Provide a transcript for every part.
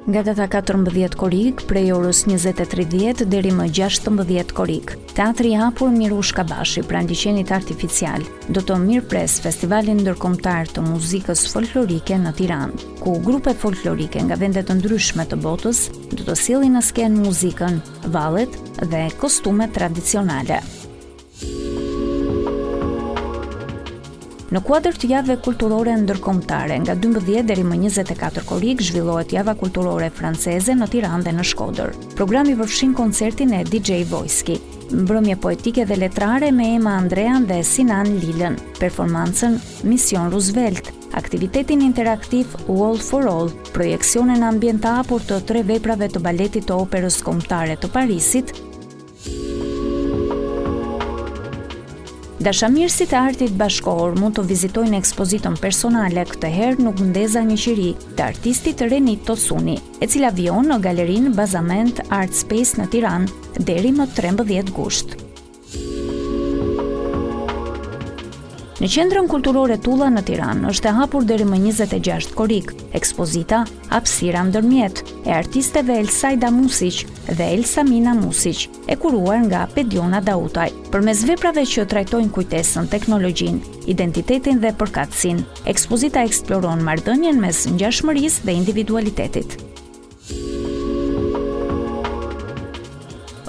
Nga data 14 korik, prej orës 20:30 deri më 16 korik, Teatri i Hapur Mirush Kabashi, pranë liçenit artificial, do të mirëpres Festivalin Ndërkombëtar të Muzikës Folklorike në Tiranë, ku grupe folklorike nga vende të ndryshme të botës do të sjellin në skenë muzikën, vallet dhe kostumet tradicionale. Në kuadër të javëve kulturore ndërkombëtare, nga 12 deri më 24 korik zhvillohet Java Kulturore Franceze në Tiranë dhe në Shkodër. Programi përfshin koncertin e DJ Vojski, mbrëmje poetike dhe letrare me Ema Andrean dhe Sinan Lilën, performancën Mision Roosevelt, aktivitetin interaktiv Wall for All, projekcionin ambienta hapur të 3 veprave të baletit të operës kombëtare të Parisit, dashamirësit e artit bashkëkohor mund të vizitojnë ekspozitën personale, këtë herë nuk ndeza një qiri, të artistit Renit Tosuni, e cila vijon në galerinë Bazament Art Space në Tiranë deri më 13 gusht. Në qendrën kulturore Tulla në Tiranë është e hapur deri më 26 korik ekspozita Hapësira ndërmjet e artisteve Elsajda Musiq dhe Elsamina Musiq, e kuruar nga Pediona Dautaj, përmes veprave që trajtojnë kujtesën, teknologjinë, identitetin dhe përkatësinë. Ekspozita eksploron marrëdhënien mes ngjashmërisë dhe individualitetit.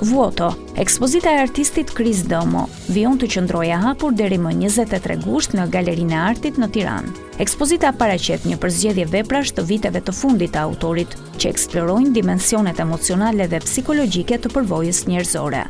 Vuoto, ekspozita e artistit Kris Domo, vijon të qëndrojë e hapur deri më 23 gusht në Galerinë e Artit në Tiranë. Ekspozita paraqet një përzgjedhje veprash të viteve të fundit të autorit, që eksplorojnë dimensionet emocionale dhe psikologjike të përvojës njerëzore.